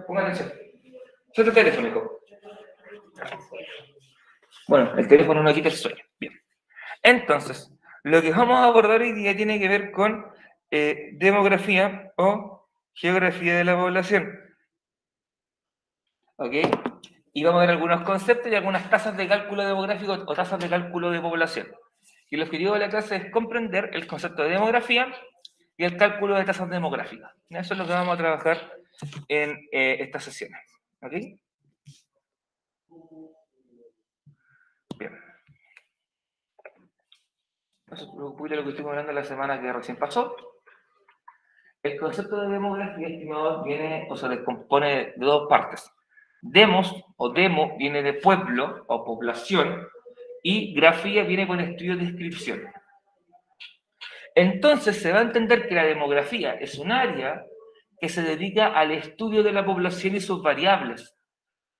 Ponga atención. Eso es el teléfono, hijo. Bueno, el teléfono no quita el sueño. Bien. Entonces, lo que vamos a abordar hoy día tiene que ver con demografía o geografía de la población. ¿Ok? Y vamos a ver algunos conceptos y algunas tasas de cálculo demográfico o tasas de cálculo de población. Y el objetivo de la clase es comprender el concepto de demografía y el cálculo de tasas demográficas. Eso es lo que vamos a trabajar en estas sesiones. ¿Ok? Bien. Eso es lo que estuvimos hablando la semana que recién pasó. El concepto de demografía, estimados, viene o se descompone de dos partes. Demos o demo viene de pueblo o población y grafía viene con estudio de descripción. Entonces se va a entender que la demografía es un área que se dedica al estudio de la población y sus variables,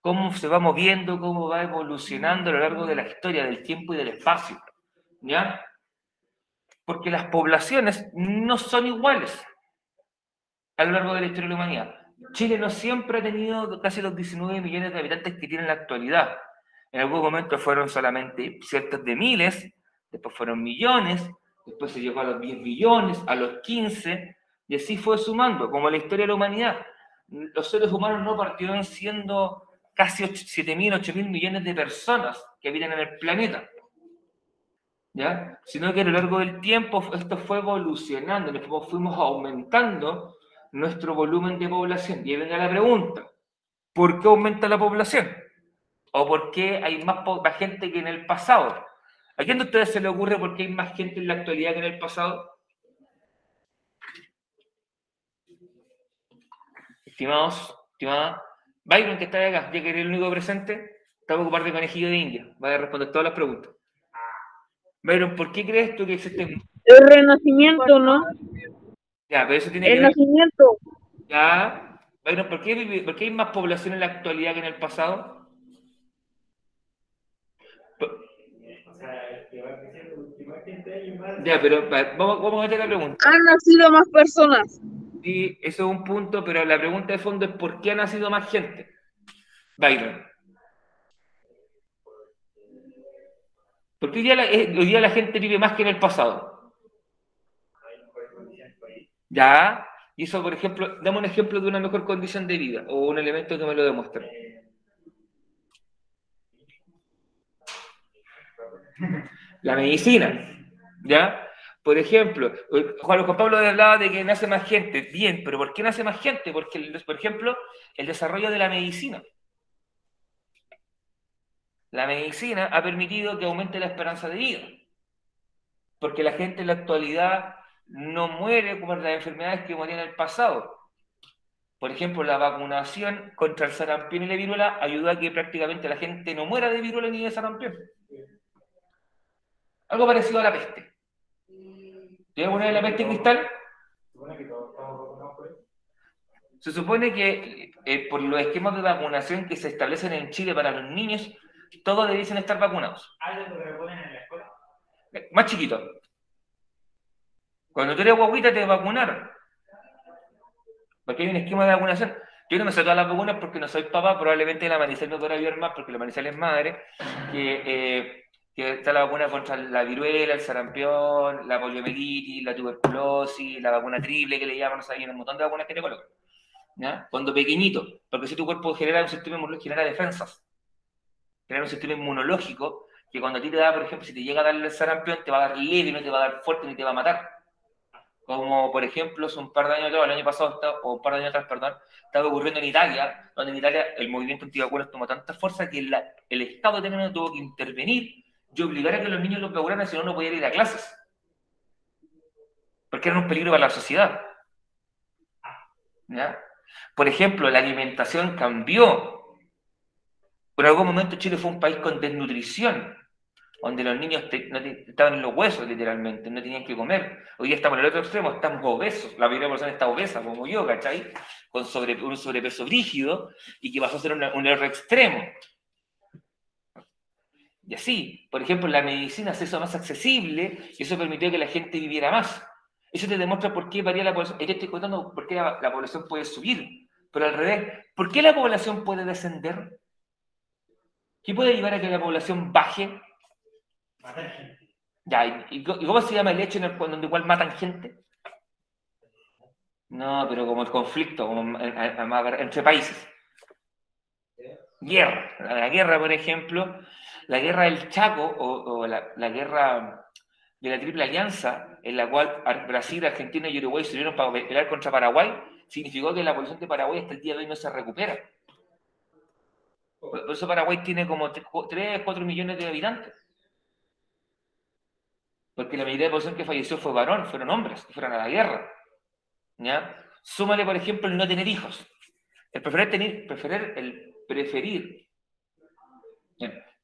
cómo se va moviendo, cómo va evolucionando a lo largo de la historia, del tiempo y del espacio, ¿ya? Porque las poblaciones no son iguales a lo largo de la historia de la humanidad. Chile no siempre ha tenido casi los 19 millones de habitantes que tiene en la actualidad. En algún momento fueron solamente cientos de miles, después fueron millones, después se llegó a los 10 billones, a los 15, y así fue sumando, como la historia de la humanidad. Los seres humanos no partieron siendo casi 7.000, 8.000 millones de personas que habitan en el planeta, ¿ya? Sino que a lo largo del tiempo esto fue evolucionando, fuimos aumentando nuestro volumen de población. Y ahí venga la pregunta, ¿por qué aumenta la población? ¿O por qué hay más gente que en el pasado? ¿A quién de ustedes se le ocurre por qué hay más gente en la actualidad que en el pasado? Estimados, estimada, Byron, que está de acá, ya que eres el único presente, está a ocupar de conejillo de India. Va a responder todas las preguntas. Byron, ¿por qué crees tú que existe? El renacimiento, ¿no? Ya, pero eso tiene El que ver... nacimiento. Ya, Byron, ¿por qué hay más población en la actualidad que en el pasado? Ya, pero vamos a meter la pregunta. Han nacido más personas. Sí, eso es un punto, pero la pregunta de fondo es ¿por qué ha nacido más gente? Byron. Porque hoy día la gente vive más que en el pasado. Ya, y eso, por ejemplo, dame un ejemplo de una mejor condición de vida o un elemento que me lo demuestre. La medicina, ¿ya? Por ejemplo, Juan Pablo hablaba de que nace más gente. Bien, pero ¿por qué nace más gente? Porque, por ejemplo, el desarrollo de la medicina. La medicina ha permitido que aumente la esperanza de vida. Porque la gente en la actualidad no muere por las enfermedades que morían en el pasado. Por ejemplo, la vacunación contra el sarampión y la viruela ayuda a que prácticamente la gente no muera de viruela ni de sarampión. Algo parecido a la peste. ¿Te alguna vez la peste cristal? Se supone que por los esquemas de vacunación que se establecen en Chile para los niños, todos debiesen estar vacunados. Más chiquito. Cuando tú eres guaguita te vacunaron. Porque hay un esquema de vacunación. Yo no me sé todas las vacunas porque no soy papá, probablemente la Maricel no podrá ayudar más porque la Maricel es madre, que está la vacuna contra la viruela, el sarampión, la poliomielitis, la tuberculosis, la vacuna triple que le llaman, o sea, hay un montón de vacunas que te colocan, ¿ya? Cuando pequeñito, porque si tu cuerpo genera un sistema inmunológico, genera defensas, genera un sistema inmunológico que cuando a ti te da, por ejemplo, si te llega a dar el sarampión, te va a dar leve, no te va a dar fuerte ni te va a matar. Como por ejemplo, hace un par de años atrás, el año pasado, o un par de años atrás, perdón, estaba ocurriendo en Italia, donde en Italia el movimiento antivacunas tomó tanta fuerza que el Estado italiano tuvo que intervenir y obligar a que los niños los vacunaran, si no, no podían ir a clases. Porque eran un peligro para la sociedad. ¿Ya? Por ejemplo, la alimentación cambió. Por algún momento Chile fue un país con desnutrición, donde los niños estaban en los huesos, literalmente, no tenían que comer. Hoy día estamos en el otro extremo, estamos obesos, la mayoría de personas está obesa, como yo, ¿cachai? Con un sobrepeso rígido, y que pasó a ser un error extremo. Y así, por ejemplo, la medicina se hizo más accesible, y eso permitió que la gente viviera más. Eso te demuestra por qué varía la población. Yo te estoy contando por qué la población puede subir, pero al revés, ¿por qué la población puede descender? ¿Qué puede llevar a que la población baje? Ya, ¿y cómo se llama el hecho en el donde igual matan gente? No, pero como el conflicto como entre países. Guerra. La guerra, por ejemplo, la guerra del Chaco o la guerra de la Triple Alianza, en la cual Brasil, Argentina y Uruguay se unieron para pelear contra Paraguay, significó que la población de Paraguay hasta el día de hoy no se recupera. Por eso Paraguay tiene como 3, 4 millones de habitantes. Porque la mayoría de la población que falleció fue varón, fueron hombres que fueron a la guerra. ¿Ya? Súmale, por ejemplo, el no tener hijos. El preferir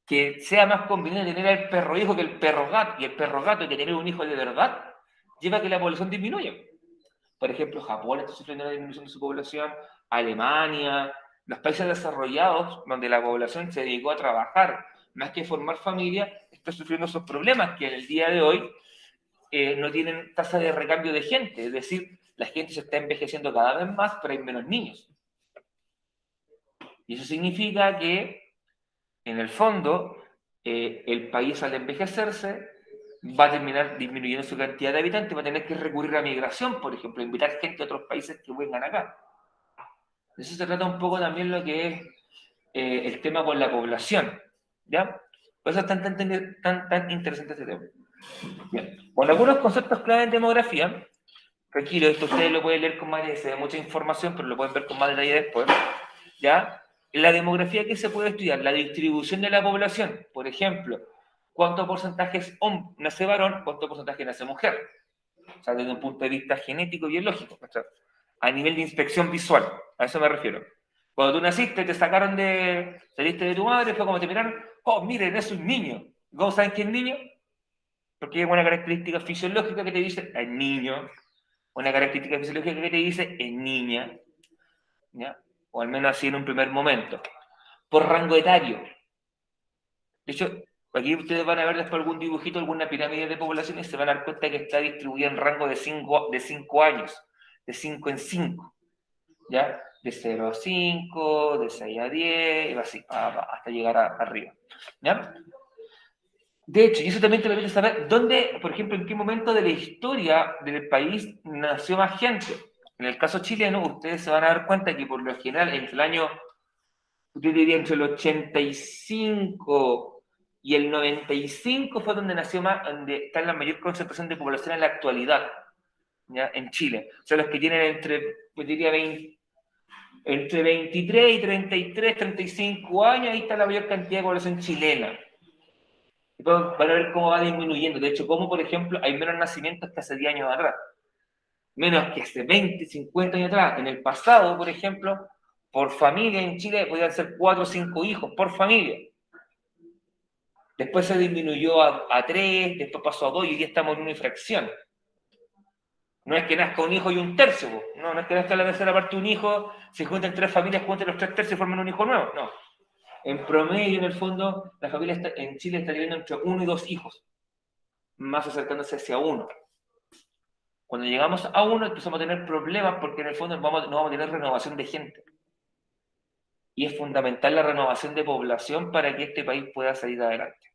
que sea más conveniente tener al perro hijo que el perro gato, y el perro gato que tener un hijo de verdad, lleva a que la población disminuya. Por ejemplo, Japón está sufriendo una disminución de su población, Alemania, los países desarrollados, donde la población se dedicó a trabajar más que formar familia, está sufriendo esos problemas que en el día de hoy no tienen tasa de recambio de gente, es decir, la gente se está envejeciendo cada vez más, pero hay menos niños. Y eso significa que, en el fondo, el país al envejecerse va a terminar disminuyendo su cantidad de habitantes, va a tener que recurrir a migración, por ejemplo, invitar gente a otros países que vengan acá. De eso se trata un poco también lo que es el tema con la población, ¿ya? Por eso es tan interesante este tema. Bien. Bueno, algunos conceptos clave en demografía, tranquilo, esto ustedes lo pueden leer con más detalle, se da mucha información, pero lo pueden ver con más detalle después, ¿ya? En la demografía, ¿qué se puede estudiar? La distribución de la población, por ejemplo, ¿cuánto porcentaje nace varón, cuánto porcentaje nace mujer? O sea, desde un punto de vista genético y biológico, ¿no? A nivel de inspección visual, a eso me refiero. Cuando tú naciste, saliste de tu madre, fue como te miraron, oh, miren, es un niño. ¿Cómo saben que es niño? Porque hay una característica fisiológica que te dice, es niño. Una característica fisiológica que te dice, es niña. ¿Ya? O al menos así en un primer momento. Por rango etario. De hecho, aquí ustedes van a ver después algún dibujito, alguna pirámide de población y se van a dar cuenta que está distribuida en rango de 5 años, de 5 en 5. ¿Ya? De 0 a 5, de 6 a 10, y así, hasta llegar arriba. ¿Ya? De hecho, y eso también te permite saber dónde, por ejemplo, en qué momento de la historia del país nació más gente. En el caso chileno, ustedes se van a dar cuenta que por lo general, entre el año, yo diría entre el 85 y el 95 fue donde nació más, donde está la mayor concentración de población en la actualidad, ¿ya? En Chile. O sea, los que tienen yo diría entre 23 y 33, 35 años, ahí está la mayor cantidad de población chilena. Van a ver cómo va disminuyendo. De hecho, como por ejemplo, hay menos nacimientos que hace 10 años atrás. Menos que hace 20, 50 años atrás. En el pasado, por ejemplo, por familia en Chile podían ser 4 o 5 hijos por familia. Después se disminuyó a 3, después pasó a 2 y hoy día estamos en una infracción. No es que nazca un hijo y un tercio. No es que nazca la tercera parte un hijo, se juntan 3 familias, juntan los 3 tercios y forman un hijo nuevo. No. En promedio, en el fondo, la familia en Chile está teniendo entre 1 y 2 hijos, más acercándose hacia 1. Cuando llegamos a 1 empezamos a tener problemas porque en el fondo no vamos a tener renovación de gente. Y es fundamental la renovación de población para que este país pueda salir adelante.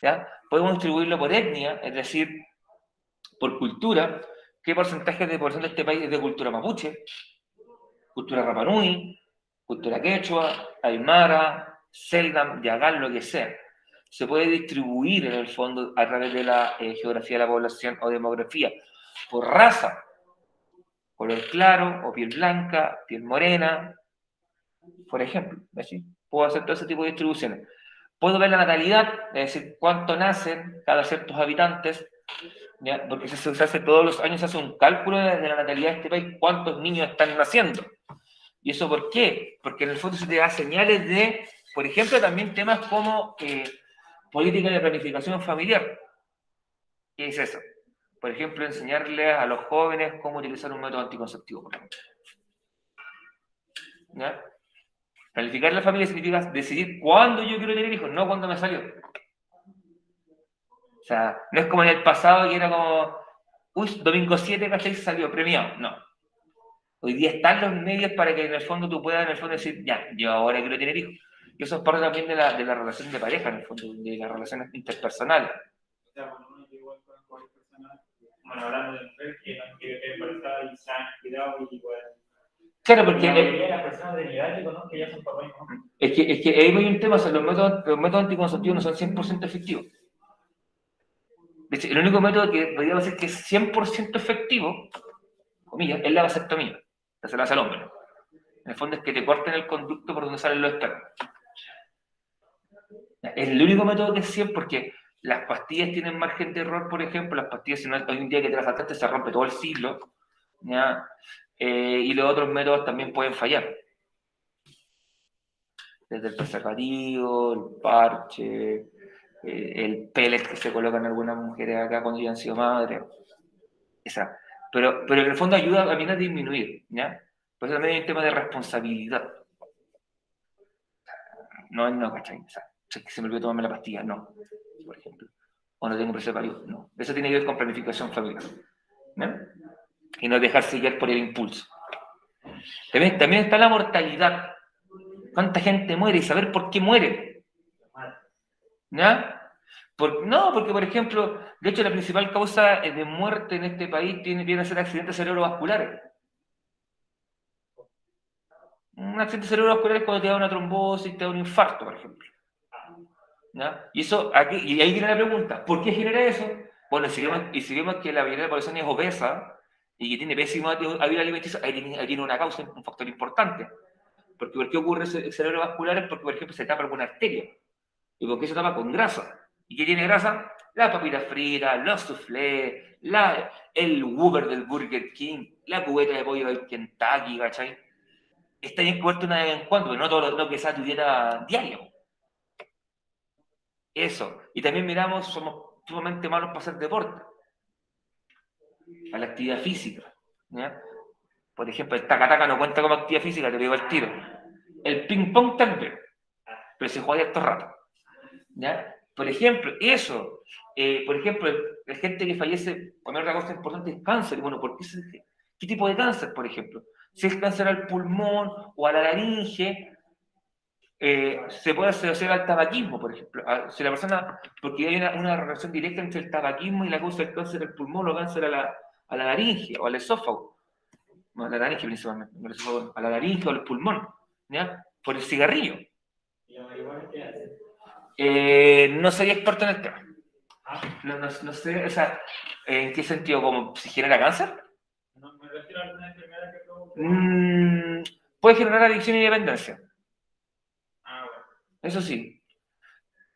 ¿Ya? Podemos distribuirlo por etnia, es decir, por cultura. ¿Qué porcentaje de población de este país es de cultura mapuche? Cultura Rapa Nui, cultura quechua, aymara, selknam, yagal, lo que sea. Se puede distribuir en el fondo a través de la geografía de la población o demografía por raza, color claro o piel blanca, piel morena, por ejemplo. ¿Sí? Puedo hacer todo ese tipo de distribuciones. Puedo ver la natalidad, es decir, cuánto nacen cada ciertos habitantes, ¿ya? Porque se hace todos los años, se hace un cálculo de la natalidad de este país, cuántos niños están naciendo. ¿Y eso por qué? Porque en el fondo se te da señales de, por ejemplo, también temas como política de planificación familiar. ¿Qué es eso? Por ejemplo, enseñarles a los jóvenes cómo utilizar un método anticonceptivo, por ejemplo. ¿Ya? Planificar la familia significa decidir cuándo yo quiero tener hijos, no cuándo me salió. O sea, no es como en el pasado que era como, uy, domingo 7, ¿cachai? Salió premiado. No. Hoy día están los medios para que en el fondo tú puedas en el fondo decir, ya, yo ahora quiero tener hijos. Y eso es parte también de la relación de pareja, en el fondo, de las relaciones interpersonales. O sea, cuando uno llegó con personas, bueno, hablando de mujer, que no quiere embarazada y se han cuidado y igual. Claro, porque la mayoría de las personas de mi edad que conozco ya son papás, ¿no? es que ahí hay un tema, o sea, los métodos anticonceptivos no son 100% efectivos. De hecho, el único método que podríamos decir que es 100% efectivo, comillas, es la vasectomía. Que se la hace al hombre. En el fondo es que te corten el conducto por donde salen los espermas. Es el único método que es 100 porque las pastillas tienen margen de error, por ejemplo, las pastillas, si no, hoy en día que te las faltaste se rompe todo el siglo, ¿ya? Y los otros métodos también pueden fallar. Desde el preservativo, el parche, el pellet que se colocan algunas mujeres acá cuando ya han sido madres. Esa. Pero en el fondo ayuda también a disminuir, ¿ya? Por eso también hay un tema de responsabilidad. No, ¿cachai? O sea, es que se me olvidó tomarme la pastilla, no, por ejemplo. O no tengo preservativo, no. Eso tiene que ver con planificación familiar. ¿No? Y no dejarse guiar por el impulso. También está la mortalidad. ¿Cuánta gente muere? Y saber por qué muere. ¿Ya? No, porque, por ejemplo, de hecho, la principal causa de muerte en este país viene a ser accidentes cerebrovasculares. Un accidente cerebrovascular es cuando te da una trombosis, te da un infarto, por ejemplo. ¿Ya? Y ahí viene la pregunta, ¿por qué genera eso? Bueno, si vemos que la mayoría de la población es obesa y que tiene pésimo hábito alimenticio, ahí tiene una causa, un factor importante. Porque ¿por qué ocurre ese cerebrovascular? Es porque, por ejemplo, se tapa alguna arteria. ¿Y por qué se tapa con grasa? ¿Y qué tiene grasa? La papita frita, los soufflés, el Whopper del Burger King, la cubeta de pollo del Kentucky, ¿cachai? Está bien cubierto una vez en cuando, pero no todo lo que sea tu dieta diaria. Eso. Y también miramos, somos sumamente malos para hacer deporte. A la actividad física. ¿Ya? Por ejemplo, el taca-taca no cuenta como actividad física, te digo el tiro. El ping-pong tal vez, pero se juega harto rato. ¿Ya? Por ejemplo, eso. Por ejemplo, la gente que fallece, poner otra cosa importante es cáncer. Bueno, ¿qué tipo de cáncer, por ejemplo? Si es cáncer al pulmón o a la laringe, se puede asociar al tabaquismo, por ejemplo. Si la persona, porque hay una relación directa entre el tabaquismo y la causa del cáncer del pulmón o cáncer a la laringe o al esófago. No, a la laringe principalmente, a la laringe o al pulmón, ¿ya? Por el cigarrillo. ¿Y la marihuana qué hace? No soy experto en el tema. No sé, o sea, ¿en qué sentido? ¿Como si genera cáncer? No, me refiero a alguna enfermedad que provoca. Puede generar adicción y dependencia. Ah, bueno. Eso sí.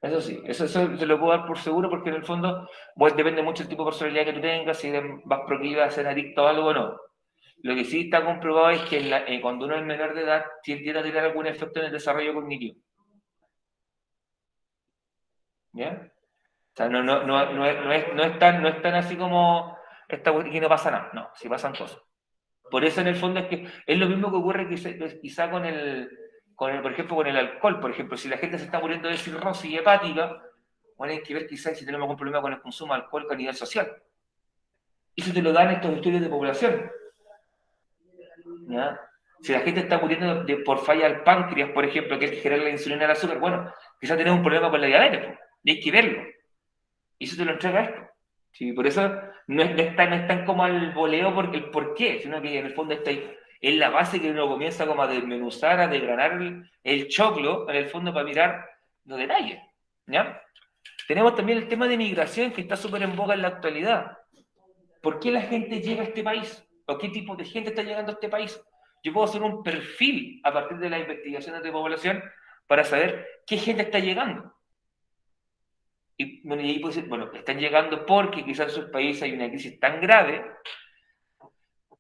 Eso sí, eso te lo puedo dar por seguro porque en el fondo depende mucho del tipo de personalidad que tú tengas, si vas proclive a ser adicto a algo o no. Lo que sí está comprobado es que cuando uno es menor de edad tiende a tener algún efecto en el desarrollo cognitivo. ¿Ya? O sea, no es tan así como que no pasa nada. No, sí pasan cosas. Por eso en el fondo es que es lo mismo que ocurre quizá por ejemplo, con el alcohol. Por ejemplo, si la gente se está muriendo de cirrosis hepática, bueno, hay que ver quizás si tenemos algún problema con el consumo de alcohol a nivel social. Eso te lo dan estos estudios de población. ¿Ya? Si la gente está muriendo por falla al páncreas, por ejemplo, que es generar la insulina al azúcar, bueno, quizás tenemos un problema con la diabetes, y hay que verlo. Y eso te lo entrega esto. Sí, por eso no es tan como al voleo porque el por qué, sino que en el fondo está ahí. Es la base que uno comienza como a desmenuzar, a desgranar el choclo, en el fondo para mirar los detalles. ¿Ya? Tenemos también el tema de migración que está súper en boga en la actualidad. ¿Por qué la gente llega a este país? ¿O qué tipo de gente está llegando a este país? Yo puedo hacer un perfil a partir de las investigaciones de población para saber qué gente está llegando. Y ahí puede decir, bueno, están llegando porque quizás en sus países hay una crisis tan grave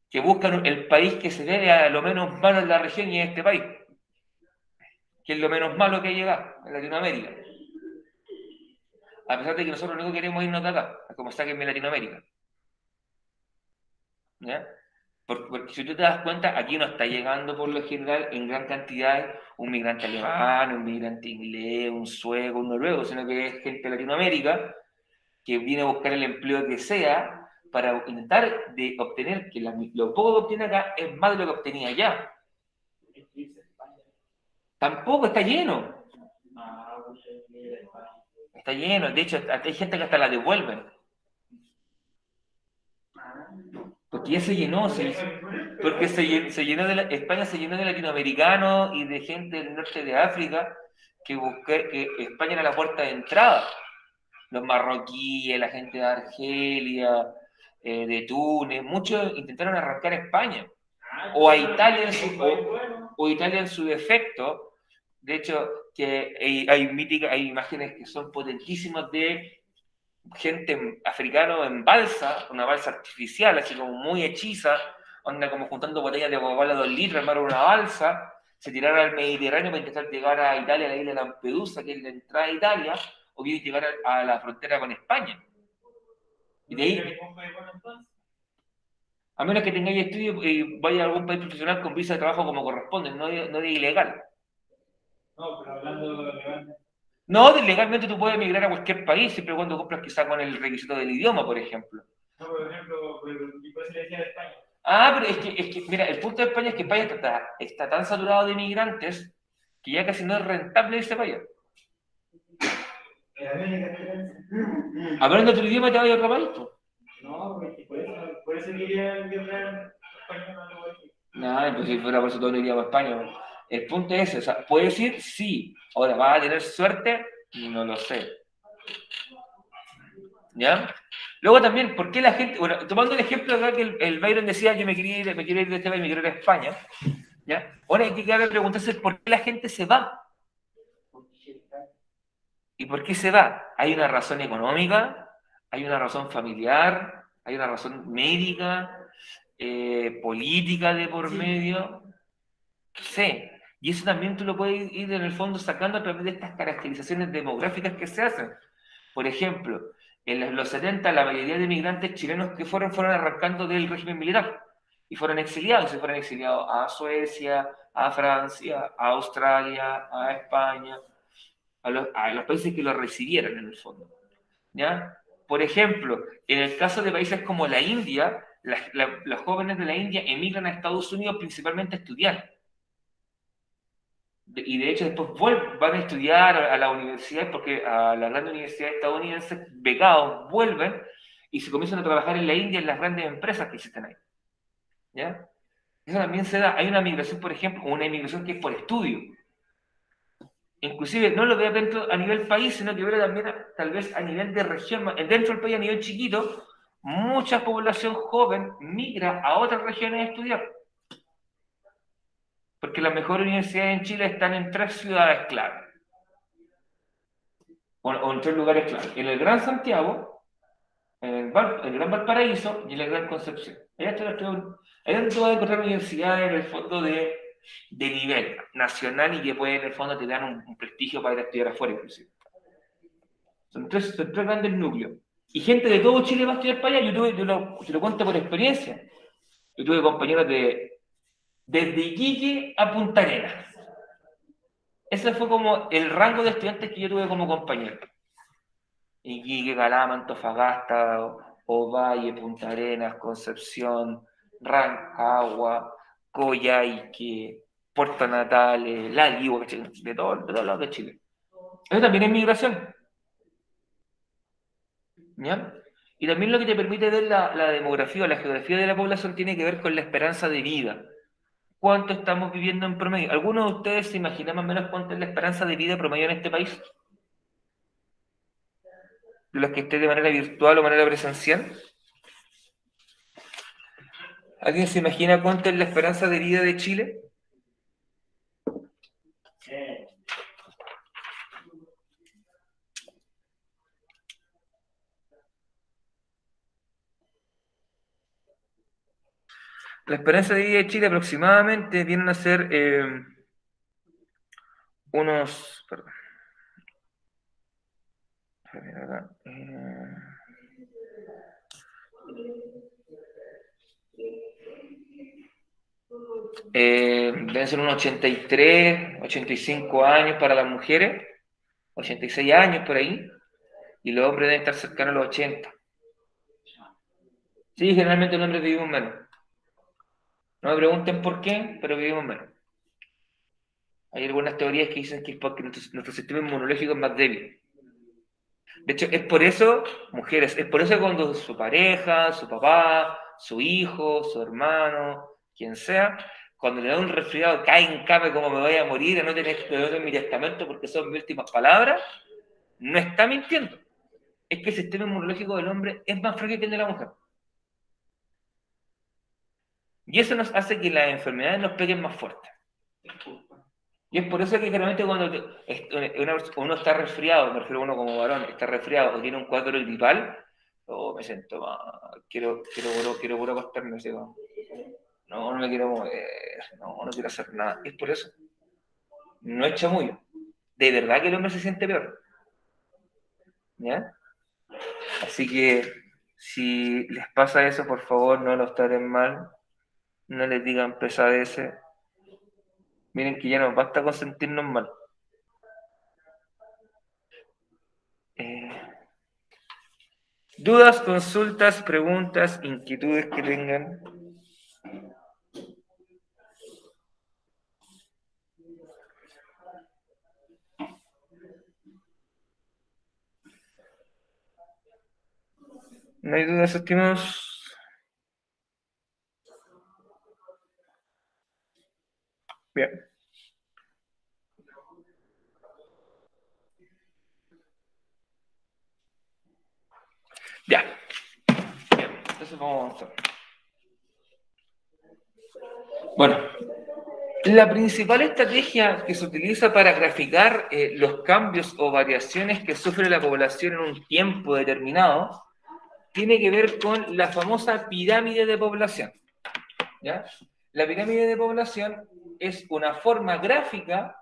que buscan el país que se debe a lo menos malo en la región y en este país, que es lo menos malo que ha llegado en Latinoamérica. A pesar de que nosotros no queremos irnos de acá, como sáquenme Latinoamérica. ¿Ya? Porque si tú te das cuenta, aquí no está llegando por lo general en gran cantidad un migrante alemán, un migrante inglés, un sueco, un noruego, sino que es gente de Latinoamérica que viene a buscar el empleo que sea para intentar de obtener que lo poco que obtiene acá es más de lo que obtenía allá. Tampoco está lleno. Está lleno. De hecho, hay gente que hasta la devuelven. Porque ya se llenó. Porque se llenó España se llenó de latinoamericanos y de gente del norte de África que España era la puerta de entrada. Los marroquíes, la gente de Argelia, de Túnez, muchos intentaron arrancar a España. O a Italia en su defecto. De hecho, que hay imágenes que son potentísimas de gente africana en balsa, una balsa artificial, así como muy hechiza, onda como juntando botellas de Coca-Cola 2 litros, armaron una balsa, se tiraron al Mediterráneo para intentar llegar a Italia, a la isla de Lampedusa, que es la entrada a Italia, o bien llegar a la frontera con España. Y de ahí, a menos que tengáis estudio y vaya a algún país profesional con visa de trabajo como corresponde, no de ilegal. No, pero hablando legalmente. No, legalmente tú puedes emigrar a cualquier país, siempre y cuando cumplas quizá con el requisito del idioma, por ejemplo. No, por ejemplo, por eso le decía de España. Ah, pero es que, mira, el punto de España es que España está tan saturado de inmigrantes que ya casi no es rentable irse para allá. Hablando otro idioma te vas a otro país, pues. No, por eso quería viajar a España, no lo voy a decir. No, pues si fuera por eso todo no iría a España. ¿No? El punto es ese, o sea, ¿puedes ir? Sí. Ahora, ¿vas a tener suerte? No lo sé. ¿Ya? Luego también, ¿por qué la gente, bueno, tomando el ejemplo acá que el Byron decía, yo me quiero ir de este país, me quiero ir a España, ¿ya? Ahora hay que preguntarse por qué la gente se va. ¿Y por qué se va? ¿Hay una razón económica? ¿Hay una razón familiar? ¿Hay una razón médica? ¿Política de por medio? No sé. Y eso también tú lo puedes ir en el fondo sacando a través de estas caracterizaciones demográficas que se hacen. Por ejemplo, en los 70 la mayoría de migrantes chilenos que fueron arrancando del régimen militar y fueron exiliados. Se fueron exiliados a Suecia, a Francia, a Australia, a España, a los países que los recibieron en el fondo. ¿Ya? Por ejemplo, en el caso de países como la India, los jóvenes de la India emigran a Estados Unidos principalmente a estudiar. Y de hecho después van a estudiar a la universidad, porque a las grandes universidades estadounidenses, becados, vuelven y se comienzan a trabajar en la India en las grandes empresas que existen ahí. ¿Ya? Eso también se da. Hay una migración, por ejemplo, una inmigración que es por estudio. Inclusive no lo veo dentro a nivel país, sino que veo también tal vez a nivel de región, dentro del país a nivel chiquito, mucha población joven migra a otras regiones a estudiar. Porque las mejores universidades en Chile están en 3 ciudades clave. O en 3 lugares clave. En el Gran Santiago, en el Gran Valparaíso y en el Gran Concepción. Ahí es donde tú vas a encontrar universidades en el fondo de nivel nacional y que pueden en el fondo te dan un prestigio para ir a estudiar afuera inclusive. Son tres grandes núcleos. Y gente de todo Chile va a estudiar para allá. Yo lo cuento por experiencia. Yo tuve compañeros desde Iquique a Punta Arenas. Ese fue como el rango de estudiantes que yo tuve como compañero. Iquique, Calama, Antofagasta, Ovalle, Punta Arenas, Concepción, Rancagua, Coyhaique, Puerto Natales, La Ligua, de todos lados de Chile. Eso también es migración. ¿Ya? Y también lo que te permite ver la demografía o la geografía de la población tiene que ver con la esperanza de vida. ¿Cuánto estamos viviendo en promedio? ¿Algunos de ustedes se imaginan más o menos cuánto es la esperanza de vida promedio en este país? ¿De los que estén de manera virtual o manera presencial? ¿Alguien se imagina cuánto es la esperanza de vida de Chile? La esperanza de vida de Chile aproximadamente vienen a ser unos... Perdón. Deben ser unos 83, 85 años para las mujeres, 86 años por ahí, y los hombres deben estar cercanos a los 80. Sí, generalmente los hombres vivimos menos. No me pregunten por qué, pero vivimos menos. Hay algunas teorías que dicen que es porque nuestro sistema inmunológico es más débil. De hecho, es por eso, mujeres, es por eso cuando su pareja, su papá, su hijo, su hermano, quien sea, cuando le da un resfriado, cae en cama como me voy a morir, no tener mi testamento porque son mis últimas palabras, no está mintiendo. Es que el sistema inmunológico del hombre es más frágil que el de la mujer. Y eso nos hace que las enfermedades nos peguen más fuerte. Y es por eso que generalmente cuando uno está resfriado, me refiero a uno como varón, está resfriado o tiene un cuadro gripal, me siento mal, quiero puro acostarme, digo, no me quiero mover, no quiero hacer nada. Es por eso. No es chamullo. De verdad que el hombre se siente peor. ¿Ya? Así que si les pasa eso, por favor, no los traten mal, no les digan pesadeces. Miren que ya nos basta con sentirnos mal. Dudas, consultas, preguntas, inquietudes que tengan. ¿No hay dudas, estimados? Bien. Ya. Bien. Entonces vamos a avanzar. Bueno, la principal estrategia que se utiliza para graficar los cambios o variaciones que sufre la población en un tiempo determinado tiene que ver con la famosa pirámide de población. ¿Ya? La pirámide de población es una forma gráfica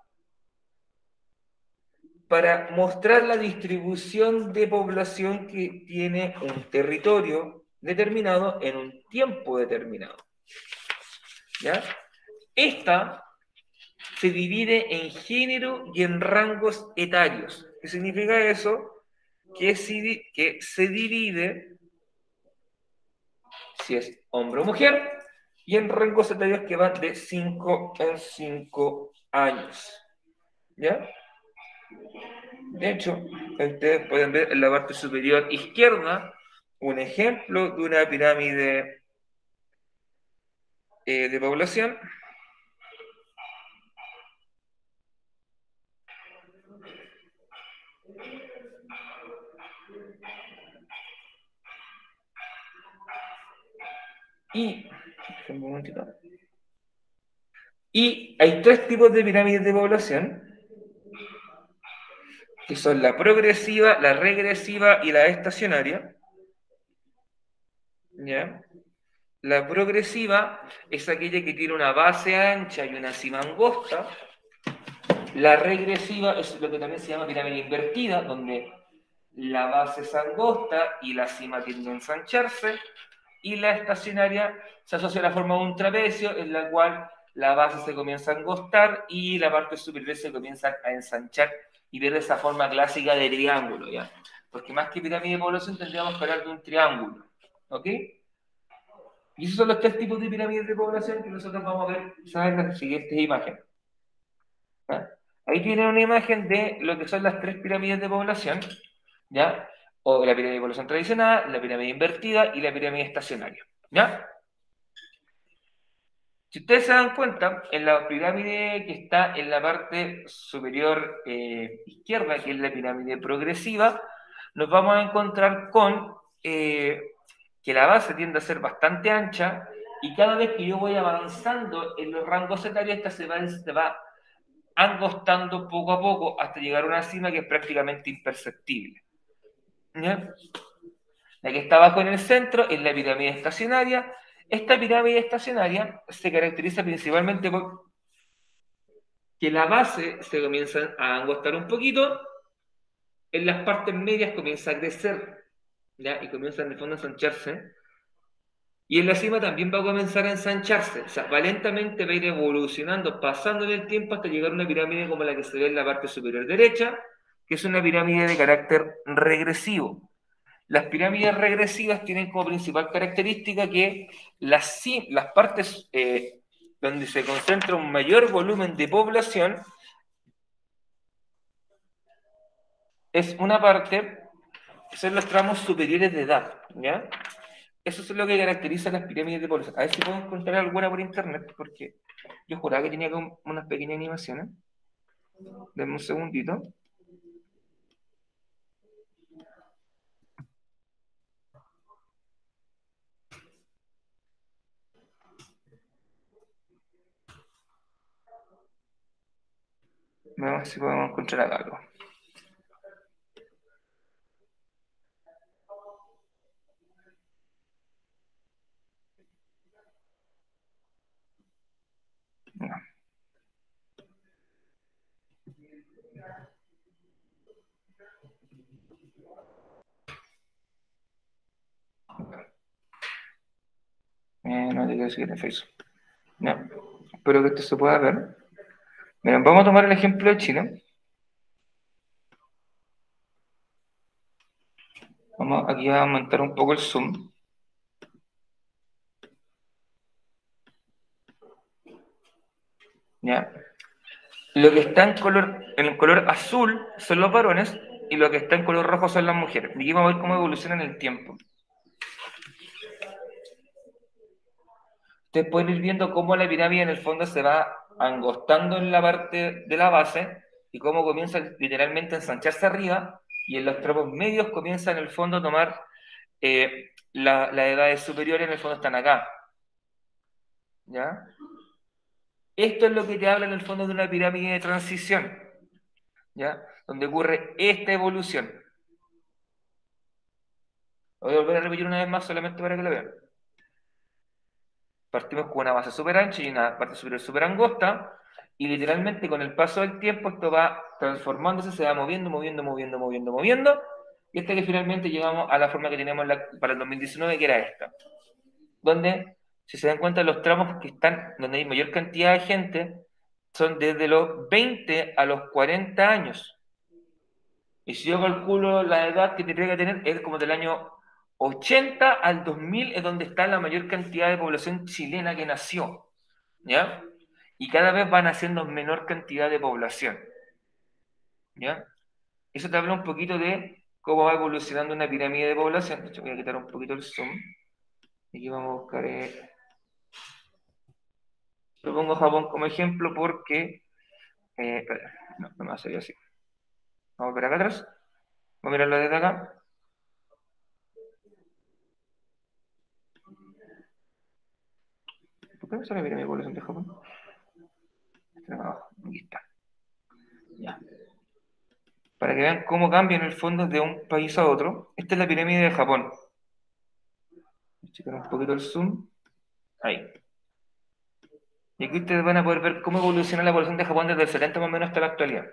para mostrar la distribución de población que tiene un territorio determinado en un tiempo determinado. ¿Ya? Esta se divide en género y en rangos etarios. ¿Qué significa eso? Que se divide si es hombre o mujer y en rangos etarios que van de 5 en 5 años. ¿Ya? De hecho, ustedes pueden ver en la parte superior izquierda un ejemplo de una pirámide de población. Y hay tres tipos de pirámides de población, que son la progresiva, la regresiva y la estacionaria. ¿Ya? La progresiva es aquella que tiene una base ancha y una cima angosta. La regresiva es lo que también se llama pirámide invertida, donde la base es angosta y la cima tiende a ensancharse. Y la estacionaria se asocia a la forma de un trapecio, en la cual la base se comienza a angostar y la parte superior se comienza a ensanchar y pierde esa forma clásica de triángulo, ¿ya? Porque más que pirámide de población tendríamos que hablar de un triángulo, ¿ok? Y esos son los tres tipos de pirámides de población que nosotros vamos a ver en las siguientes imágenes. ¿Ya? Ahí tienen una imagen de lo que son las tres pirámides de población, ¿ya? O la pirámide de población tradicional, la pirámide invertida y la pirámide estacionaria, ¿ya? Si ustedes se dan cuenta, en la pirámide que está en la parte superior izquierda, que es la pirámide progresiva, nos vamos a encontrar con que la base tiende a ser bastante ancha y cada vez que yo voy avanzando en los rangos etarios, esta se va angostando poco a poco hasta llegar a una cima que es prácticamente imperceptible. ¿Ya? La que está abajo en el centro es la pirámide estacionaria. Esta pirámide estacionaria se caracteriza principalmente por que la base se comienza a angostar un poquito, en las partes medias comienza a crecer, ¿ya? Y comienza en el fondo a ensancharse, y en la cima también va a comenzar a ensancharse, o sea, va lentamente va a ir evolucionando, pasando en el tiempo hasta llegar a una pirámide como la que se ve en la parte superior derecha, que es una pirámide de carácter regresivo. Las pirámides regresivas tienen como principal característica que las partes donde se concentra un mayor volumen de población es una parte, son los tramos superiores de edad, ¿ya? Eso es lo que caracteriza las pirámides de población. A ver si puedo encontrar alguna por internet, porque yo juraba que tenía unas pequeñas animaciones. Denme un segundito. Vamos a ver si podemos encontrar acá algo. No. No te quiero seguir en Facebook. No. Espero que esto se pueda ver. Miren, vamos a tomar el ejemplo de Chile. Aquí a aumentar un poco el zoom. ¿Ya? Lo que está en el color azul son los varones y lo que está en color rojo son las mujeres. Y aquí vamos a ver cómo evoluciona en el tiempo. Ustedes pueden ir viendo cómo la pirámide en el fondo se va angostando en la parte de la base y cómo comienza literalmente a ensancharse arriba y en los tramos medios comienza en el fondo a tomar las edades superiores, en el fondo están acá. ¿Ya? Esto es lo que te habla en el fondo de una pirámide de transición, ¿ya? Donde ocurre esta evolución. Voy a volver a repetir una vez más solamente para que lo vean. Partimos con una base súper ancha y una parte superior súper angosta, y literalmente con el paso del tiempo esto va transformándose, se va moviendo, y hasta que finalmente llegamos a la forma que tenemos para el 2019, que era esta. Donde, si se dan cuenta, los tramos que están, donde hay mayor cantidad de gente, son desde los 20 a los 40 años. Y si yo calculo la edad que tendría que tener, es como del año 80 al 2000, es donde está la mayor cantidad de población chilena que nació, ¿ya? Y cada vez van haciendo menor cantidad de población, ¿ya? Eso te habla un poquito de cómo va evolucionando una pirámide de población. De hecho, voy a quitar un poquito el zoom. Aquí vamos a buscar... Lo pongo Japón como ejemplo porque... espera, no me va a salir así. Vamos a ver acá atrás. Vamos a mirarlo desde acá. ¿Por qué me sale la pirámide de población de Japón? Aquí está. Ya. Para que vean cómo cambia en el fondo de un país a otro. Esta es la pirámide de Japón. Voy a checar un poquito el zoom. Ahí. Y aquí ustedes van a poder ver cómo evoluciona la población de Japón desde el 70 más o menos hasta la actualidad.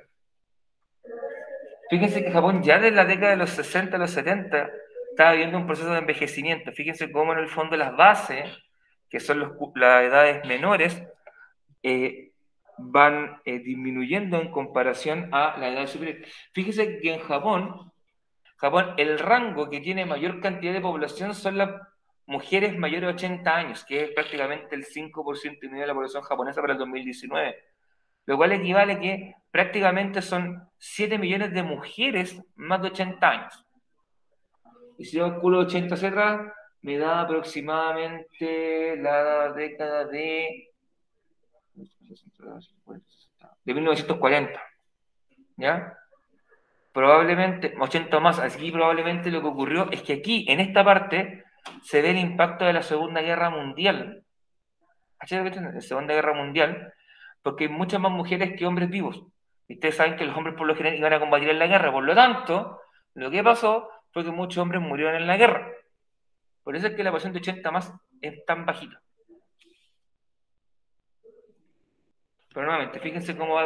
Fíjense que Japón ya desde la década de los 60 a los 70 estaba viviendo un proceso de envejecimiento. Fíjense cómo en el fondo las bases, que son las edades menores, van disminuyendo en comparación a la edad superior. Fíjense que en Japón, el rango que tiene mayor cantidad de población son las mujeres mayores de 80 años, que es prácticamente el 5% de la población japonesa para el 2019. Lo cual equivale a que prácticamente son 7 millones de mujeres más de 80 años. Y si yo calculo 80 hacia atrás, me da aproximadamente la década de 1940. ¿Ya? Probablemente, 80 más, aquí probablemente lo que ocurrió es que aquí, en esta parte, se ve el impacto de la Segunda Guerra Mundial. La Segunda Guerra Mundial, porque hay muchas más mujeres que hombres vivos. Y ustedes saben que los hombres por lo general iban a combatir en la guerra, por lo tanto, lo que pasó fue que muchos hombres murieron en la guerra. Por eso es que la población de 80 más es tan bajita. Pero nuevamente, fíjense cómo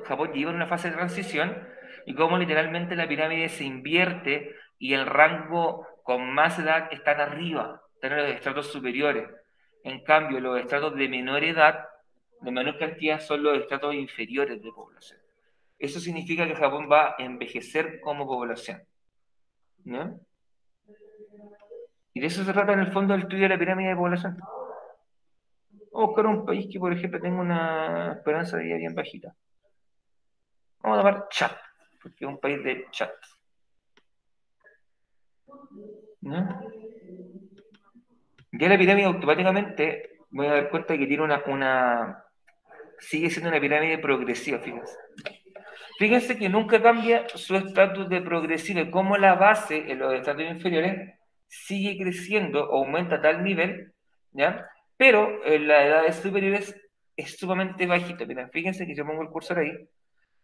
Japón lleva en una fase de transición y cómo literalmente la pirámide se invierte y el rango con más edad están arriba, están en los estratos superiores. En cambio, los estratos de menor edad, de menor cantidad, son los estratos inferiores de población. Eso significa que Japón va a envejecer como población, ¿no? Y de eso se trata en el fondo el estudio de la pirámide de población. Vamos a buscar un país que, por ejemplo, tenga una esperanza de vida bien bajita. Vamos a tomar Chad, porque es un país de Chad. ¿No? Ya la pirámide automáticamente voy a dar cuenta que tiene sigue siendo una pirámide progresiva, fíjense. Fíjense que nunca cambia su estatus de progresivo, y como la base en los estratos inferiores sigue creciendo, aumenta a tal nivel, ¿ya? Pero en las edades superiores es sumamente bajito. Miren, fíjense que yo pongo el cursor ahí,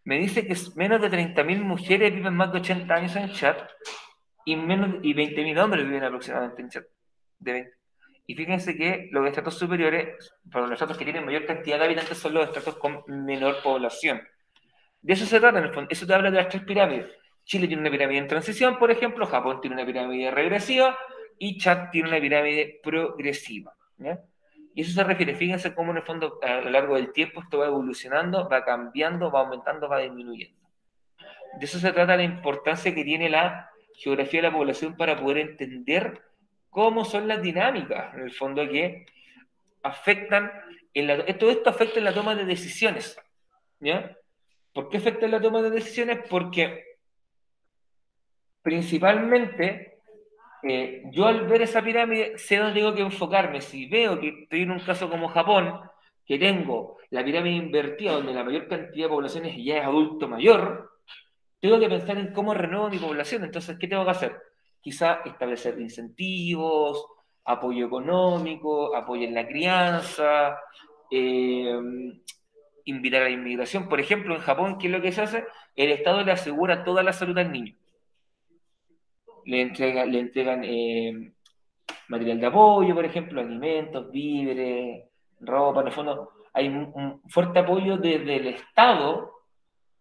me dice que menos de 30.000 mujeres viven más de 80 años en Chad y 20.000 hombres viven aproximadamente en Chad. Y fíjense que los estratos superiores, para los estratos que tienen mayor cantidad de habitantes, son los estratos con menor población. De eso se trata en el fondo. Eso te habla de las tres pirámides. Chile tiene una pirámide en transición, por ejemplo, Japón tiene una pirámide regresiva y Chad tiene una pirámide progresiva. ¿Ya? Y eso se refiere, fíjense cómo en el fondo a lo largo del tiempo esto va evolucionando, va cambiando, va aumentando, va disminuyendo. De eso se trata la importancia que tiene la geografía de la población para poder entender cómo son las dinámicas, en el fondo, que afectan, todo esto afecta en la toma de decisiones. ¿Ya? ¿Por qué afecta en la toma de decisiones? Porque principalmente yo al ver esa pirámide sé dónde tengo que enfocarme. Si veo que estoy en un caso como Japón, que tengo la pirámide invertida, donde la mayor cantidad de poblaciones ya es adulto mayor, tengo que pensar en cómo renuevo mi población. Entonces, ¿qué tengo que hacer? Quizá establecer incentivos, apoyo económico, apoyo en la crianza, invitar a la inmigración. Por ejemplo, en Japón, ¿qué es lo que se hace? El Estado le asegura toda la salud al niño. Le entregan material de apoyo, por ejemplo, alimentos, víveres, ropa. En el fondo, hay un fuerte apoyo desde el Estado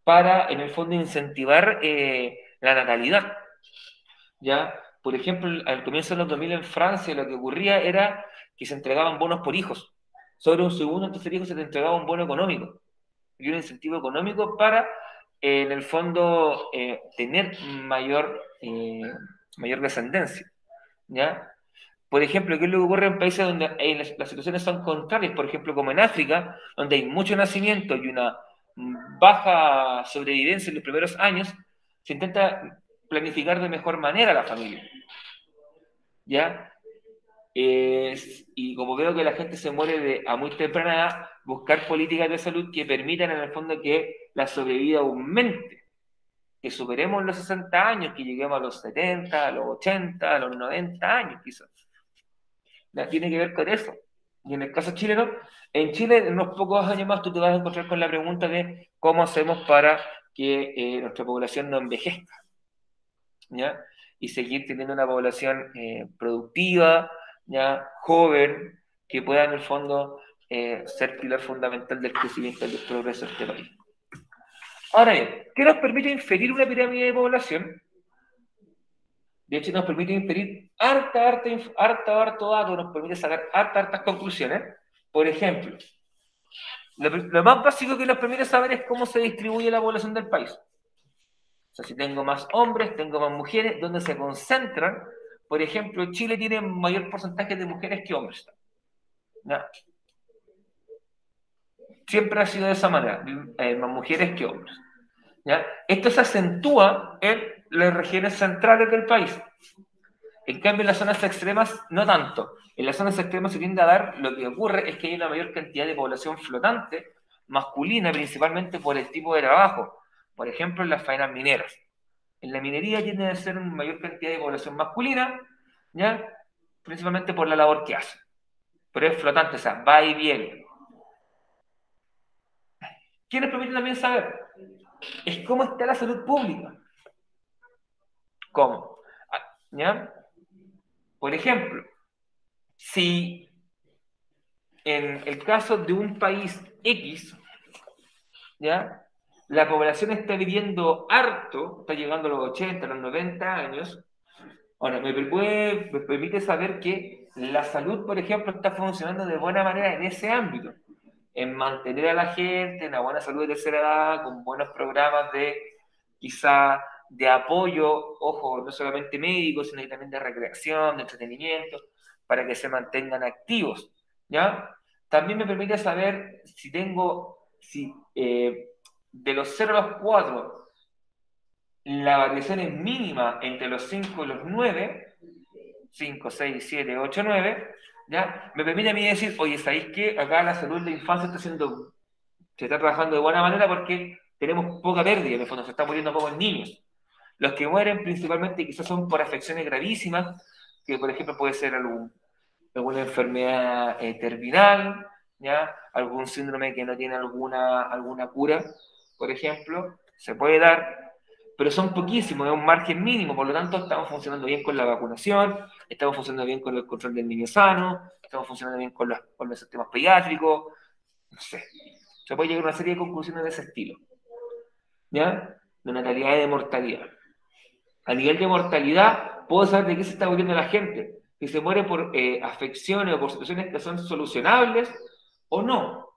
para, en el fondo, incentivar la natalidad. ¿Ya? Por ejemplo, al comienzo de los 2000 en Francia, lo que ocurría era que se entregaban bonos por hijos. Sobre un segundo o tercer hijo se te entregaba un bono económico y un incentivo económico para, en el fondo, tener mayor descendencia. ¿Ya? Por ejemplo, ¿qué es lo que ocurre en países donde las situaciones son contrarias? Por ejemplo, como en África, donde hay mucho nacimiento y una baja sobrevivencia en los primeros años, se intenta planificar de mejor manera la familia. ¿Ya? Y como veo que la gente se muere a muy temprana edad, buscar políticas de salud que permitan en el fondo que la sobrevida aumente, que superemos los 60 años, que lleguemos a los 70, a los 80, a los 90 años quizás. ¿Ya? Tiene que ver con eso. Y en el caso chileno, en Chile en unos pocos años más tú te vas a encontrar con la pregunta de cómo hacemos para que nuestra población no envejezca, ¿ya? Y seguir teniendo una población productiva, ¿ya? Joven, que pueda en el fondo ser pilar fundamental del crecimiento y del progreso de este país. Ahora bien, ¿qué nos permite inferir una pirámide de población? De hecho, nos permite inferir harto dato, nos permite sacar hartas conclusiones. Por ejemplo, lo más básico que nos permite saber es cómo se distribuye la población del país. O sea, si tengo más hombres, tengo más mujeres, ¿dónde se concentran? Por ejemplo, Chile tiene mayor porcentaje de mujeres que hombres. ¿Ya? Siempre ha sido de esa manera, más mujeres que hombres. ¿Ya? Esto se acentúa en las regiones centrales del país. En cambio, en las zonas extremas, no tanto. En las zonas extremas se tiende a dar, lo que ocurre es que hay una mayor cantidad de población flotante, masculina, principalmente por el tipo de trabajo. Por ejemplo, en las faenas mineras. En la minería tiende a ser una mayor cantidad de población masculina, ¿ya? Principalmente por la labor que hace. Pero es flotante, o sea, va y viene. ¿Qué nos permite también saber? Es cómo está la salud pública. ¿Cómo? ¿Ya? Por ejemplo, si en el caso de un país X, ¿ya? La población está viviendo harto, está llegando a los 80, a los 90 años, ahora me permite saber que la salud, por ejemplo, está funcionando de buena manera en ese ámbito, en mantener a la gente en una buena salud de tercera edad, con buenos programas de quizá de apoyo, ojo, no solamente médico, sino que también de recreación, de entretenimiento, para que se mantengan activos, ¿ya? También me permite saber si de los 0 a los 4, la variación es mínima entre los 5 y los 9, 5, 6, 7, 8, 9, ¿ya? Me permite a mí decir, oye, ¿sabéis qué? Acá la salud de la infancia se está trabajando de buena manera porque tenemos poca pérdida, en el fondo se están muriendo pocos niños. Los que mueren principalmente quizás son por afecciones gravísimas, que por ejemplo puede ser alguna enfermedad terminal, ¿ya? Algún síndrome que no tiene alguna cura, por ejemplo, se puede dar, pero son poquísimos, es un margen mínimo, por lo tanto estamos funcionando bien con la vacunación, estamos funcionando bien con el control del niño sano, estamos funcionando bien con los sistemas pediátricos, no sé, se puede llegar a una serie de conclusiones de ese estilo, ¿ya? De natalidad y de mortalidad. A nivel de mortalidad, puedo saber de qué se está muriendo la gente, que se muere por afecciones o por situaciones que son solucionables o no.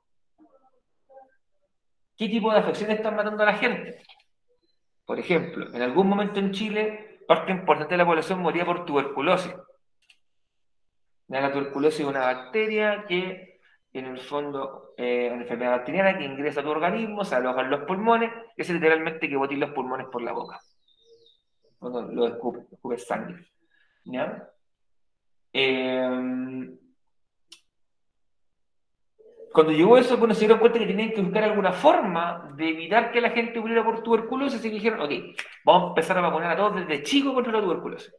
¿Qué tipo de afecciones están matando a la gente? Por ejemplo, en algún momento en Chile, parte importante de la población moría por tuberculosis. La tuberculosis es una bacteria que, en el fondo, una enfermedad bacteriana que ingresa a tu organismo, se aloja en los pulmones, y es literalmente que botín los pulmones por la boca. Cuando lo escupe sangre. ¿Ya? Cuando llegó eso, bueno, se dieron cuenta que tenían que buscar alguna forma de evitar que la gente muriera por tuberculosis y dijeron, ok, vamos a empezar a vacunar a todos desde chicos contra la tuberculosis.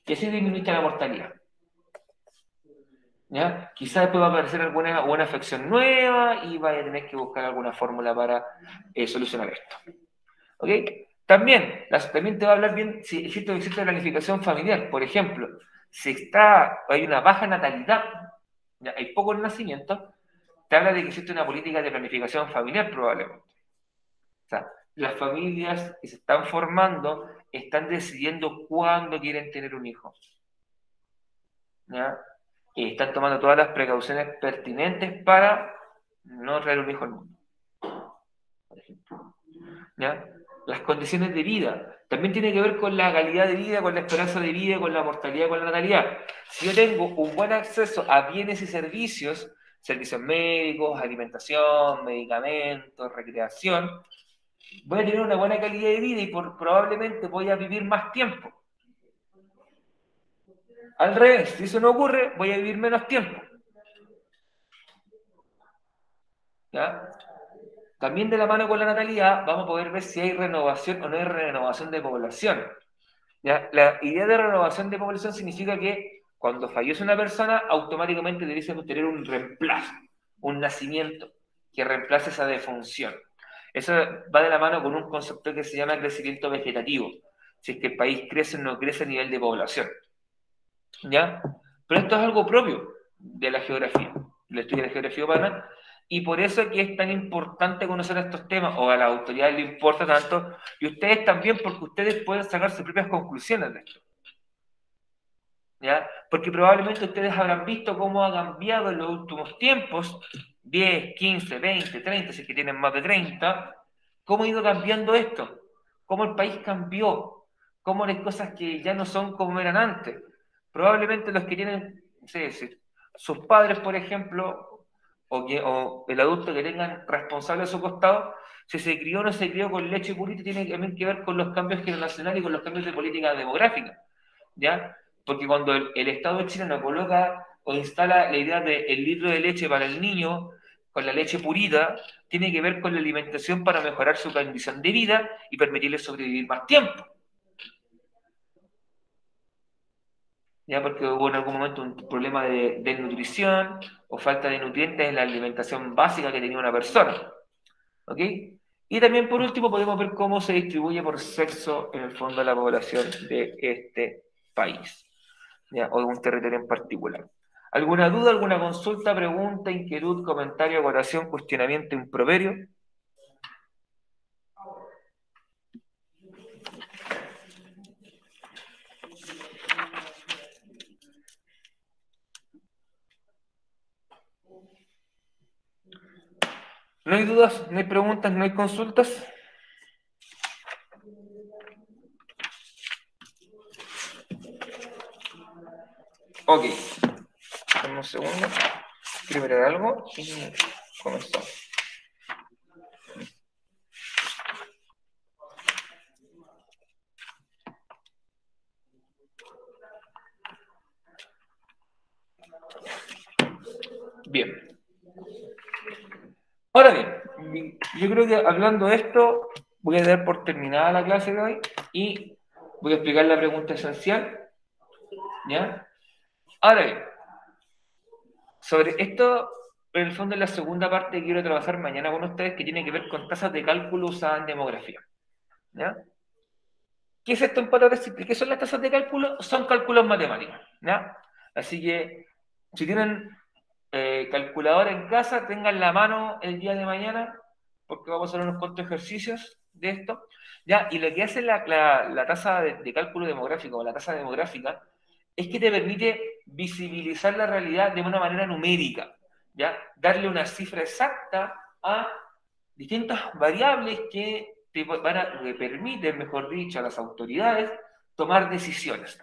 Y así disminuye la mortalidad. ¿Ya? Quizás después va a aparecer alguna afección nueva y vaya a tener que buscar alguna fórmula para solucionar esto. ¿Ok? También te va a hablar bien si existe planificación familiar. Por ejemplo, si hay una baja natalidad, ¿ya? Hay pocos nacimientos, te habla de que existe una política de planificación familiar probablemente. O sea, las familias que se están formando están decidiendo cuándo quieren tener un hijo. ¿Ya? Y están tomando todas las precauciones pertinentes para no traer un hijo al mundo. Por ejemplo. ¿Ya? Las condiciones de vida también tiene que ver con la calidad de vida, con la esperanza de vida, con la mortalidad, con la natalidad. Si yo tengo un buen acceso a bienes y servicios médicos, alimentación, medicamentos, recreación, voy a tener una buena calidad de vida y probablemente voy a vivir más tiempo. Al revés, si eso no ocurre, voy a vivir menos tiempo. ¿Ya? También de la mano con la natalidad vamos a poder ver si hay renovación o no hay renovación de población. ¿Ya? La idea de renovación de población significa que cuando fallece una persona, automáticamente debiésemos tener un reemplazo, un nacimiento que reemplace esa defunción. Eso va de la mano con un concepto que se llama crecimiento vegetativo. Si es que el país crece o no crece a nivel de población. ¿Ya? Pero esto es algo propio de la geografía, del estudio de la geografía humana, y por eso es que es tan importante conocer estos temas, o a las autoridades les importa tanto, y ustedes también, porque ustedes pueden sacar sus propias conclusiones de esto. ¿Ya? Porque probablemente ustedes habrán visto cómo ha cambiado en los últimos tiempos, 10, 15, 20, 30, si es que tienen más de 30, cómo ha ido cambiando esto, cómo el país cambió, cómo hay cosas que ya no son como eran antes. Probablemente los que tienen, no sé, sus padres, por ejemplo, o el adulto que tengan responsable a su costado, si se crió o no se crió con leche purita, tiene también que ver con los cambios generacionales y con los cambios de política demográfica, ¿ya? Porque cuando el Estado de Chile no coloca o instala la idea del litro de leche para el niño, con la leche purita, tiene que ver con la alimentación para mejorar su condición de vida y permitirle sobrevivir más tiempo. ¿Ya? Porque hubo en algún momento un problema de nutrición o falta de nutrientes en la alimentación básica que tenía una persona. ¿Ok? Y también, por último, podemos ver cómo se distribuye por sexo en el fondo la población de este país, ¿ya? O de un territorio en particular. ¿Alguna duda, alguna consulta, pregunta, inquietud, comentario, acotación, cuestionamiento, improperio? ¿No hay dudas, no hay preguntas, no hay consultas? Ok. Dame un segundo. Quiero mirar algo y comenzamos. Bien. Ahora bien, yo creo que hablando de esto, voy a dar por terminada la clase de hoy y voy a explicar la pregunta esencial. ¿Ya? Ahora bien, sobre esto, en el fondo, es la segunda parte que quiero trabajar mañana con ustedes, que tiene que ver con tasas de cálculo usadas en demografía. ¿Ya? ¿Qué es esto en palabras simples? ¿Qué son las tasas de cálculo? Son cálculos matemáticos. ¿Ya? Así que, si tienen calculadora en casa, tengan la mano el día de mañana, porque vamos a hacer unos cuantos ejercicios de esto. ¿Ya? Y lo que hace la tasa de cálculo demográfico o la tasa demográfica es que te permite visibilizar la realidad de una manera numérica, ¿ya? Darle una cifra exacta a distintas variables que que permiten, mejor dicho, a las autoridades tomar decisiones,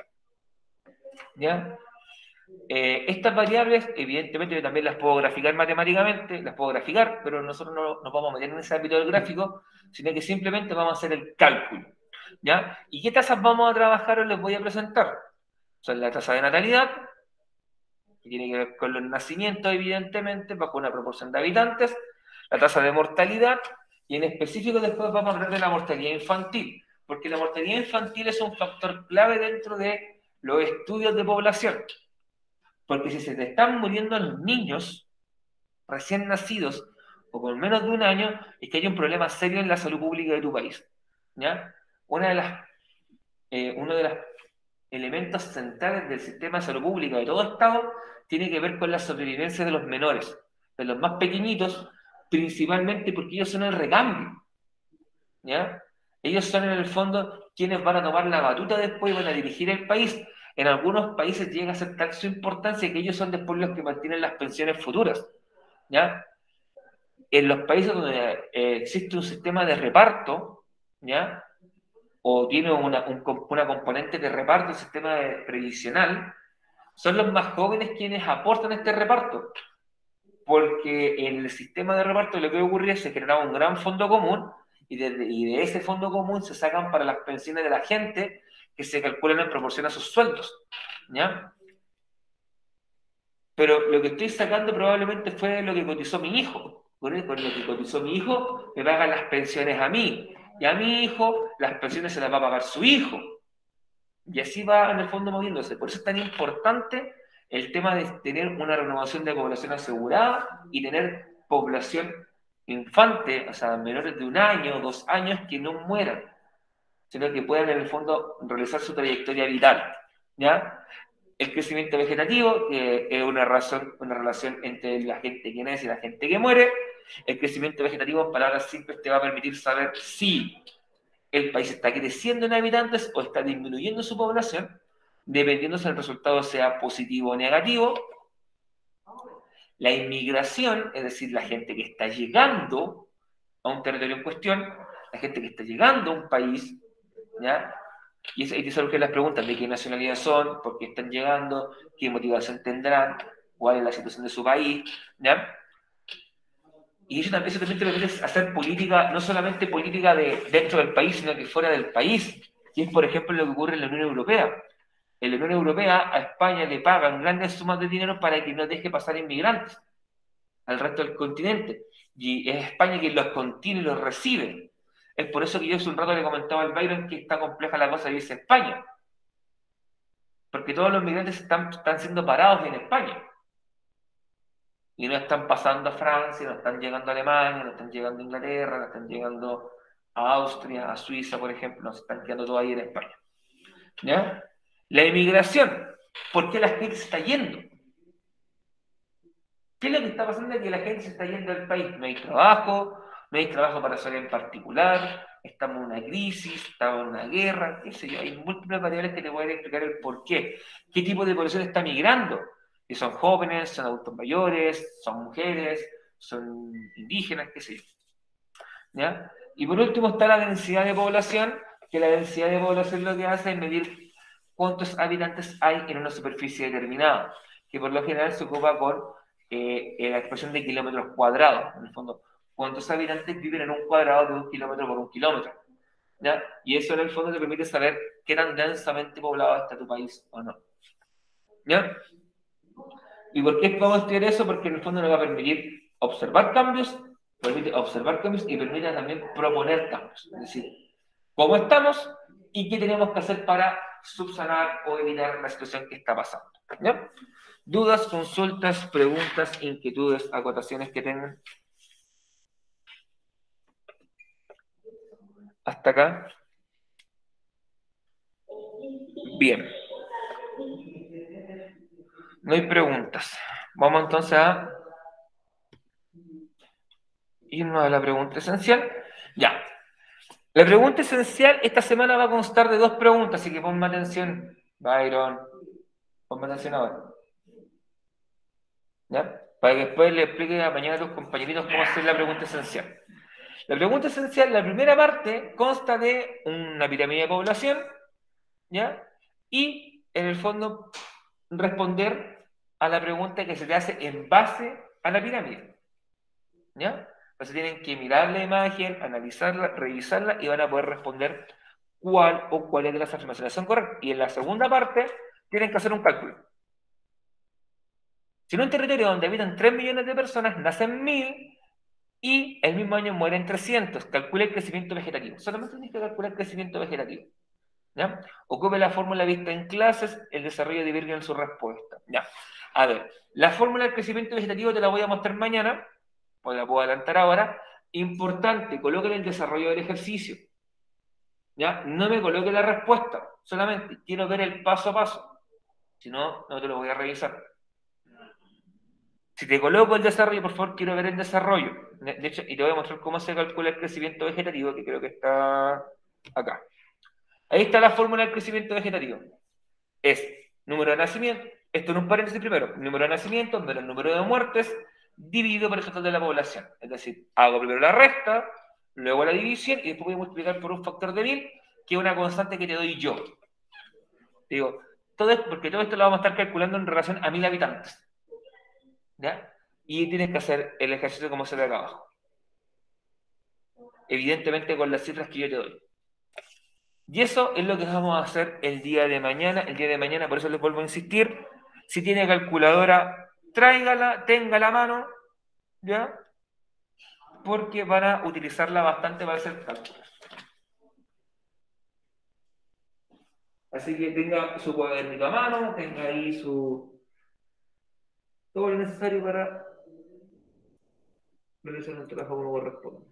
¿ya? Estas variables, evidentemente, yo también las puedo graficar matemáticamente, las puedo graficar, pero nosotros no nos vamos a meter en ese ámbito del gráfico, sino que simplemente vamos a hacer el cálculo, ¿ya? ¿Y qué tasas vamos a trabajar o les voy a presentar? Son la tasa de natalidad, que tiene que ver con los nacimientos, evidentemente, bajo una proporción de habitantes, la tasa de mortalidad, y en específico después vamos a hablar de la mortalidad infantil, porque la mortalidad infantil es un factor clave dentro de los estudios de población, porque si se te están muriendo los niños recién nacidos o con menos de un año, es que hay un problema serio en la salud pública de tu país, ¿ya? Uno de los elementos centrales del sistema de salud pública de todo Estado tiene que ver con la sobrevivencia de los menores, de los más pequeñitos, principalmente porque ellos son el recambio, ¿ya? Ellos son en el fondo quienes van a tomar la batuta después y van a dirigir el país. En algunos países llega a ser tal su importancia que ellos son después los que mantienen las pensiones futuras, ¿ya? En los países donde existe un sistema de reparto, ¿ya? O tiene una componente de reparto, un sistema previsional, son los más jóvenes quienes aportan este reparto, porque en el sistema de reparto lo que ocurría es que se generaba un gran fondo común y de ese fondo común se sacan para las pensiones de la gente que se calculan en proporción a sus sueldos, ¿ya? Pero lo que estoy sacando probablemente fue lo que cotizó mi hijo. Con lo que cotizó mi hijo me pagan las pensiones a mí, y a mi hijo las pensiones se las va a pagar su hijo. Y así va en el fondo moviéndose. Por eso es tan importante el tema de tener una renovación de población asegurada y tener población infante, o sea, menores de 1 año, 2 años, que no mueran, sino que puedan en el fondo realizar su trayectoria vital, ¿ya? El crecimiento vegetativo, que es una relación entre la gente que nace y la gente que muere. El crecimiento vegetativo, en palabras simples, te va a permitir saber si el país está creciendo en habitantes o está disminuyendo su población, dependiendo si el resultado sea positivo o negativo. La inmigración, es decir, la gente que está llegando a un territorio en cuestión, la gente que está llegando a un país, ¿ya? Y ahí te surgen las preguntas de qué nacionalidad son, por qué están llegando, qué motivación tendrán, cuál es la situación de su país, ¿ya? Y eso también te permite hacer política, no solamente política dentro del país, sino que fuera del país, que es, por ejemplo, lo que ocurre en la Unión Europea. En la Unión Europea a España le pagan grandes sumas de dinero para que no deje pasar inmigrantes al resto del continente. Y es España quien los contiene y los recibe. Es por eso que yo hace un rato le comentaba al Byron que está compleja la cosa de irse a España. Porque todos los migrantes están siendo parados en España. Y no están pasando a Francia, no están llegando a Alemania, no están llegando a Inglaterra, no están llegando a Austria, a Suiza, por ejemplo, no se están quedando todo ahí en España. ¿Ya? La inmigración. ¿Por qué la gente se está yendo? ¿Qué es lo que está pasando? Es que la gente se está yendo del país. No hay trabajo para hacer en particular, estamos en una crisis, estamos en una guerra, qué sé yo. Hay múltiples variables que te pueden explicar el por qué. ¿Qué tipo de población está migrando? Que son jóvenes, son adultos mayores, son mujeres, son indígenas, qué sé yo. ¿Ya? Y por último está la densidad de población, que la densidad de población lo que hace es medir cuántos habitantes hay en una superficie determinada, que por lo general se ocupa con la expresión de kilómetros cuadrados, en el fondo, cuántos habitantes viven en un cuadrado de 1 kilómetro por 1 kilómetro, ¿ya? Y eso en el fondo te permite saber qué tan densamente poblado está tu país o no, ¿ya? ¿Y por qué vamos a estudiar eso? Porque en el fondo nos va a permitir observar cambios, y permite también proponer cambios, es decir, cómo estamos y qué tenemos que hacer para subsanar o evitar la situación que está pasando, ¿ya? ¿Dudas, consultas, preguntas, inquietudes, acotaciones que tengan? ¿Hasta acá? Bien. No hay preguntas. Vamos entonces a irnos a la pregunta esencial. Ya. La pregunta esencial esta semana va a constar de 2 preguntas, así que ponme atención, Byron. Ponme atención ahora. ¿Ya? Para que después le explique mañana a tus compañeritos cómo hacer la pregunta esencial. La pregunta esencial, la primera parte, consta de una pirámide de población, ¿ya? Y, en el fondo, responder a la pregunta que se te hace en base a la pirámide, ¿ya? Entonces tienen que mirar la imagen, analizarla, revisarla y van a poder responder cuál o cuáles de las afirmaciones son correctas. Y en la segunda parte, tienen que hacer un cálculo. Si en un territorio donde habitan 3 millones de personas, nacen 1000 y el mismo año mueren 300, calcula el crecimiento vegetativo. Solamente tienes que calcular el crecimiento vegetativo, ¿ya? Ocupe la fórmula vista en clases, el desarrollo diverge en su respuesta. Ya. A ver, la fórmula del crecimiento vegetativo te la voy a mostrar mañana, pues la puedo adelantar ahora. Importante, coloque el desarrollo del ejercicio. ¿Ya? No me coloque la respuesta, solamente quiero ver el paso a paso. Si no, no te lo voy a revisar. Si te coloco el desarrollo, por favor, quiero ver el desarrollo. De hecho, y te voy a mostrar cómo se calcula el crecimiento vegetativo, que creo que está acá. Ahí está la fórmula del crecimiento vegetativo. Es número de nacimiento, esto en un paréntesis primero, número de nacimiento menos el número de muertes, dividido por el total de la población. Es decir, hago primero la resta, luego la división, y después voy a multiplicar por un factor de 1000, que es una constante que te doy yo. Digo, todo esto, porque todo esto lo vamos a estar calculando en relación a 1000 habitantes. ¿Ya? Y tienes que hacer el ejercicio como se ve acá abajo. Evidentemente con las cifras que yo te doy. Y eso es lo que vamos a hacer el día de mañana. El día de mañana, por eso les vuelvo a insistir, si tiene calculadora, tráigala, téngala a mano, ¿ya? Porque van a utilizarla bastante para hacer cálculos. Así que tenga su cuadernito a mano, tenga ahí todo lo necesario para realizar el trabajo como corresponde.